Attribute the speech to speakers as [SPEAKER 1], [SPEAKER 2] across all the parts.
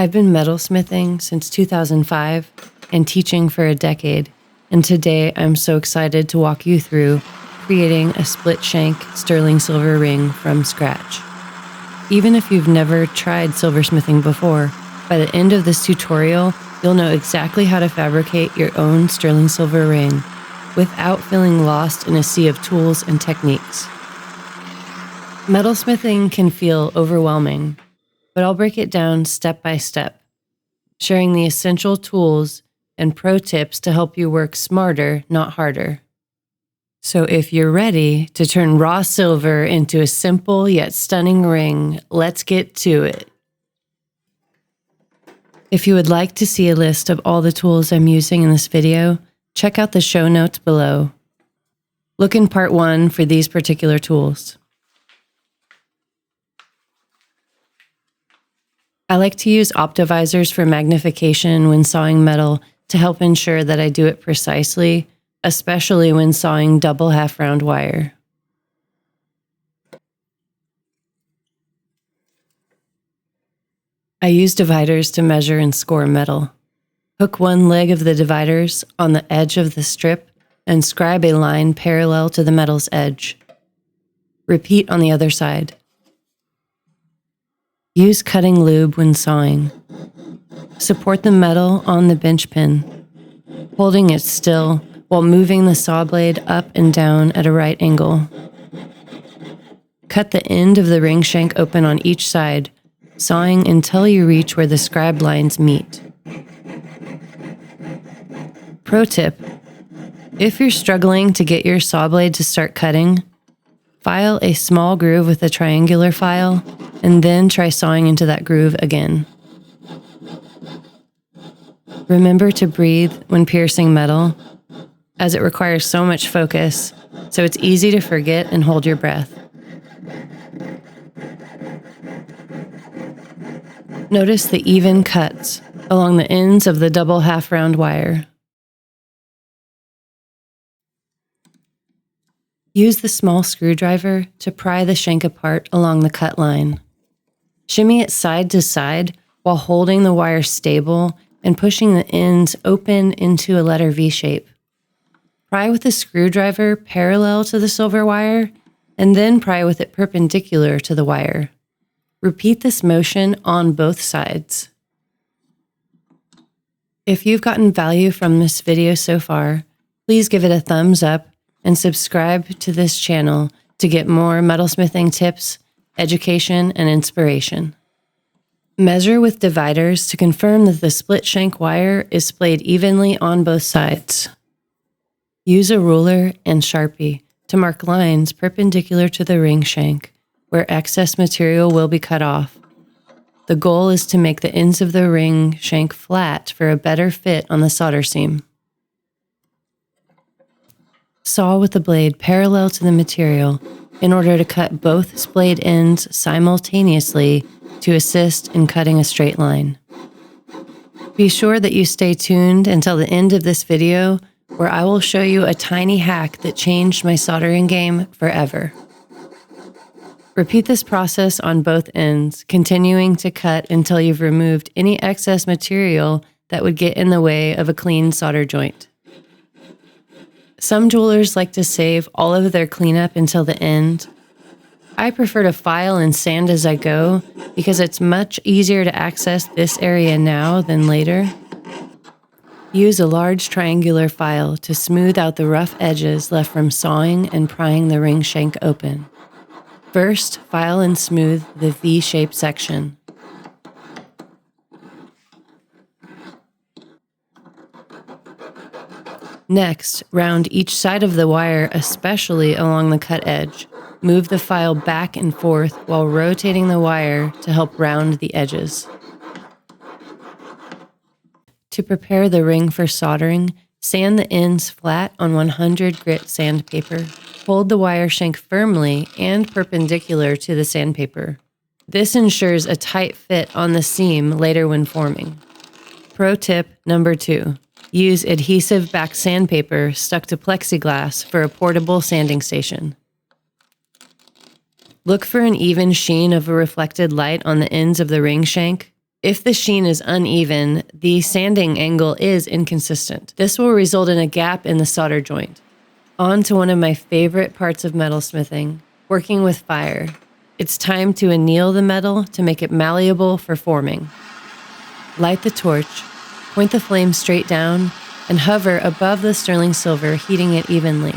[SPEAKER 1] I've been metalsmithing since 2005 and teaching for a decade, and today I'm so excited to walk you through creating a split-shank sterling silver ring from scratch. Even if you've never tried silversmithing before, by the end of this tutorial, you'll know exactly how to fabricate your own sterling silver ring without feeling lost in a sea of tools and techniques. Metalsmithing can feel overwhelming, but I'll break it down step by step, sharing the essential tools and pro tips to help you work smarter, not harder. So if you're ready to turn raw silver into a simple yet stunning ring, let's get to it. If you would like to see a list of all the tools I'm using in this video, check out the show notes below. Look in part 1 for these particular tools. I like to use optivisors for magnification when sawing metal to help ensure that I do it precisely, especially when sawing double half-round wire. I use dividers to measure and score metal. Hook one leg of the dividers on the edge of the strip and scribe a line parallel to the metal's edge. Repeat on the other side. Use cutting lube when sawing. Support the metal on the bench pin, holding it still while moving the saw blade up and down at a right angle. Cut the end of the ring shank open on each side, sawing until you reach where the scribed lines meet. Pro tip: if you're struggling to get your saw blade to start cutting, file a small groove with a triangular file and then try sawing into that groove again. Remember to breathe when piercing metal, as it requires so much focus, so it's easy to forget and hold your breath. Notice the even cuts along the ends of the double half-round wire. Use the small screwdriver to pry the shank apart along the cut line. Shimmy it side to side while holding the wire stable and pushing the ends open into a letter V shape. Pry with the screwdriver parallel to the silver wire, and then pry with it perpendicular to the wire. Repeat this motion on both sides. If you've gotten value from this video so far, please give it a thumbs up and subscribe to this channel to get more metalsmithing tips, education, and inspiration. Measure with dividers to confirm that the split shank wire is splayed evenly on both sides. Use a ruler and Sharpie to mark lines perpendicular to the ring shank, where excess material will be cut off. The goal is to make the ends of the ring shank flat for a better fit on the solder seam. Saw with the blade parallel to the material in order to cut both splayed ends simultaneously to assist in cutting a straight line. Be sure that you stay tuned until the end of this video, where I will show you a tiny hack that changed my soldering game forever. Repeat this process on both ends, continuing to cut until you've removed any excess material that would get in the way of a clean solder joint. Some jewelers like to save all of their cleanup until the end. I prefer to file and sand as I go because it's much easier to access this area now than later. Use a large triangular file to smooth out the rough edges left from sawing and prying the ring shank open. First, file and smooth the V-shaped section. Next, round each side of the wire, especially along the cut edge. Move the file back and forth while rotating the wire to help round the edges. To prepare the ring for soldering, sand the ends flat on 100 grit sandpaper. Hold the wire shank firmly and perpendicular to the sandpaper. This ensures a tight fit on the seam later when forming. Pro tip number 2. Use adhesive back sandpaper stuck to plexiglass for a portable sanding station. Look for an even sheen of a reflected light on the ends of the ring shank. If the sheen is uneven, the sanding angle is inconsistent. This will result in a gap in the solder joint. On to one of my favorite parts of metalsmithing, working with fire. It's time to anneal the metal to make it malleable for forming. Light the torch, point the flame straight down, and hover above the sterling silver, heating it evenly.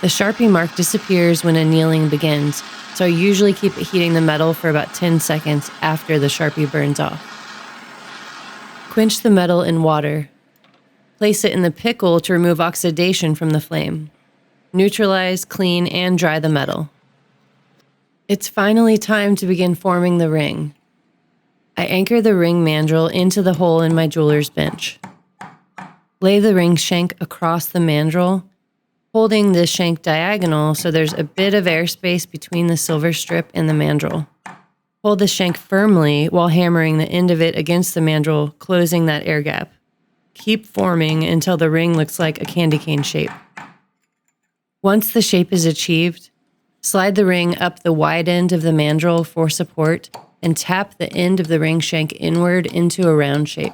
[SPEAKER 1] The Sharpie mark disappears when annealing begins, so I usually keep it heating the metal for about 10 seconds after the Sharpie burns off. Quench the metal in water. Place it in the pickle to remove oxidation from the flame. Neutralize, clean, and dry the metal. It's finally time to begin forming the ring. I anchor the ring mandrel into the hole in my jeweler's bench. Lay the ring shank across the mandrel, holding the shank diagonal so there's a bit of airspace between the silver strip and the mandrel. Hold the shank firmly while hammering the end of it against the mandrel, closing that air gap. Keep forming until the ring looks like a candy cane shape. Once the shape is achieved, slide the ring up the wide end of the mandrel for support and tap the end of the ring shank inward into a round shape.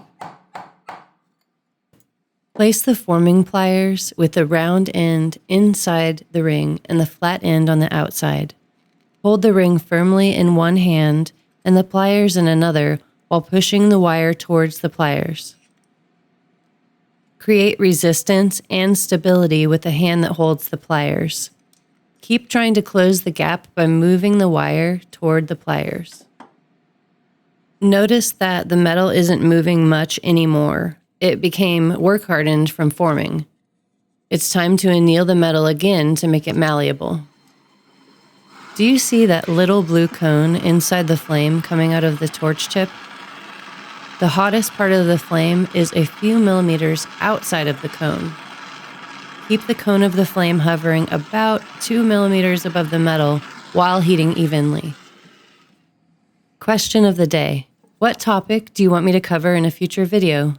[SPEAKER 1] Place the forming pliers with the round end inside the ring and the flat end on the outside. Hold the ring firmly in one hand and the pliers in another while pushing the wire towards the pliers. Create resistance and stability with the hand that holds the pliers. Keep trying to close the gap by moving the wire toward the pliers. Notice that the metal isn't moving much anymore. It became work hardened from forming. It's time to anneal the metal again to make it malleable. Do you see that little blue cone inside the flame coming out of the torch tip? The hottest part of the flame is a few millimeters outside of the cone. Keep the cone of the flame hovering about 2 millimeters above the metal while heating evenly. Question of the day: what topic do you want me to cover in a future video?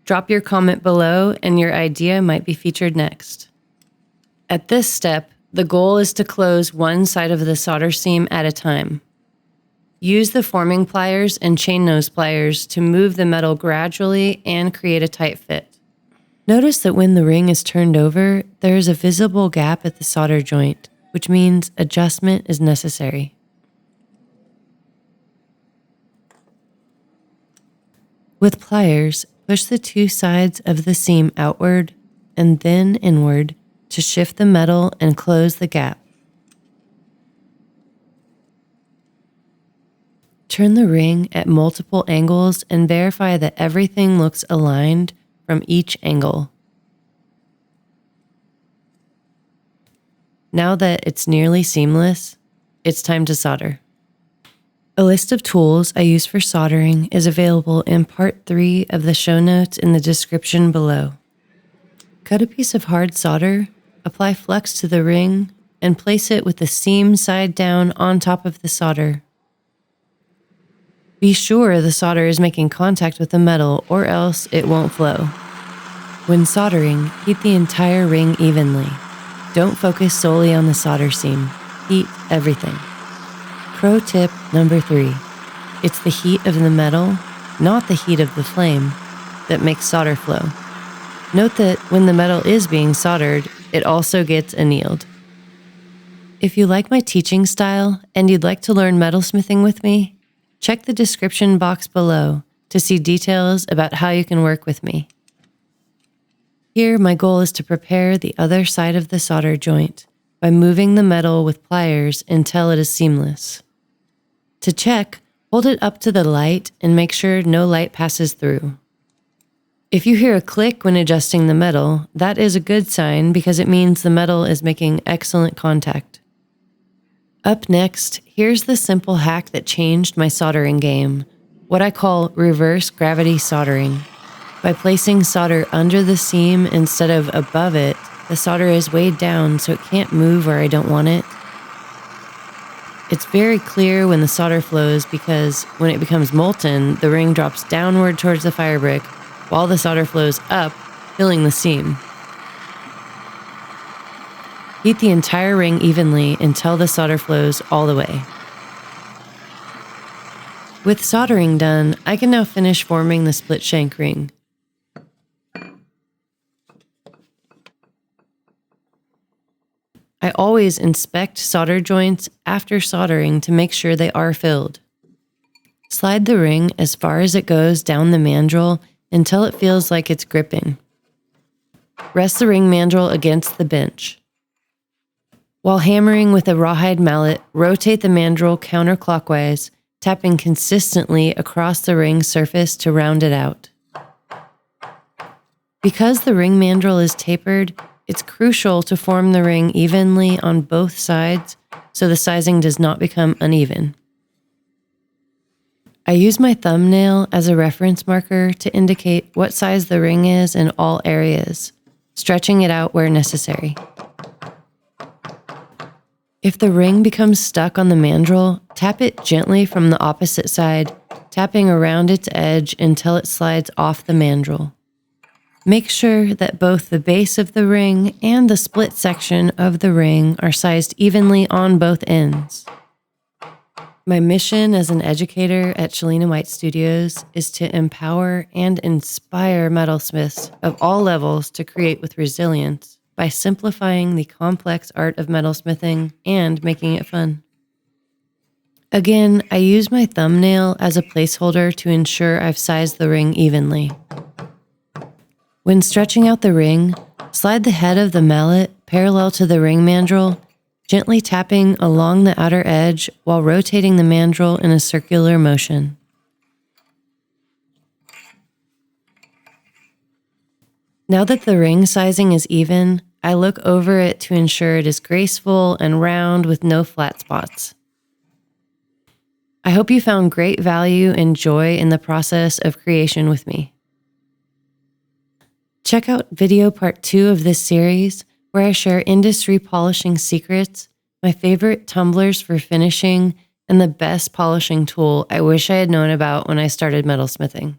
[SPEAKER 1] Drop your comment below and your idea might be featured next. At this step, the goal is to close one side of the solder seam at a time. Use the forming pliers and chain nose pliers to move the metal gradually and create a tight fit. Notice that when the ring is turned over, there is a visible gap at the solder joint, which means adjustment is necessary. With pliers, push the two sides of the seam outward and then inward to shift the metal and close the gap. Turn the ring at multiple angles and verify that everything looks aligned from each angle. Now that it's nearly seamless, it's time to solder. A list of tools I use for soldering is available in part 3 of the show notes in the description below. Cut a piece of hard solder, apply flux to the ring, and place it with the seam side down on top of the solder. Be sure the solder is making contact with the metal or else it won't flow. When soldering, heat the entire ring evenly. Don't focus solely on the solder seam. Heat everything. Pro tip number 3. It's the heat of the metal, not the heat of the flame, that makes solder flow. Note that when the metal is being soldered, it also gets annealed. If you like my teaching style and you'd like to learn metalsmithing with me, check the description box below to see details about how you can work with me. Here, my goal is to prepare the other side of the solder joint by moving the metal with pliers until it is seamless. To check, hold it up to the light and make sure no light passes through. If you hear a click when adjusting the metal, that is a good sign because it means the metal is making excellent contact. Up next, here's the simple hack that changed my soldering game, what I call reverse gravity soldering. By placing solder under the seam instead of above it, the solder is weighed down so it can't move where I don't want it. It's very clear when the solder flows because when it becomes molten, the ring drops downward towards the fire brick while the solder flows up, filling the seam. Heat the entire ring evenly until the solder flows all the way. With soldering done, I can now finish forming the split shank ring. I always inspect solder joints after soldering to make sure they are filled. Slide the ring as far as it goes down the mandrel until it feels like it's gripping. Rest the ring mandrel against the bench. While hammering with a rawhide mallet, rotate the mandrel counterclockwise, tapping consistently across the ring surface to round it out. Because the ring mandrel is tapered, it's crucial to form the ring evenly on both sides so the sizing does not become uneven. I use my thumbnail as a reference marker to indicate what size the ring is in all areas, stretching it out where necessary. If the ring becomes stuck on the mandrel, tap it gently from the opposite side, tapping around its edge until it slides off the mandrel. Make sure that both the base of the ring and the split section of the ring are sized evenly on both ends. My mission as an educator at Shalena White Studios is to empower and inspire metalsmiths of all levels to create with resilience by simplifying the complex art of metalsmithing and making it fun. Again, I use my thumbnail as a placeholder to ensure I've sized the ring evenly. When stretching out the ring, slide the head of the mallet parallel to the ring mandrel, gently tapping along the outer edge while rotating the mandrel in a circular motion. Now that the ring sizing is even, I look over it to ensure it is graceful and round with no flat spots. I hope you found great value and joy in the process of creation with me. Check out video part 2 of this series, where I share industry polishing secrets, my favorite tumblers for finishing, and the best polishing tool I wish I had known about when I started metalsmithing.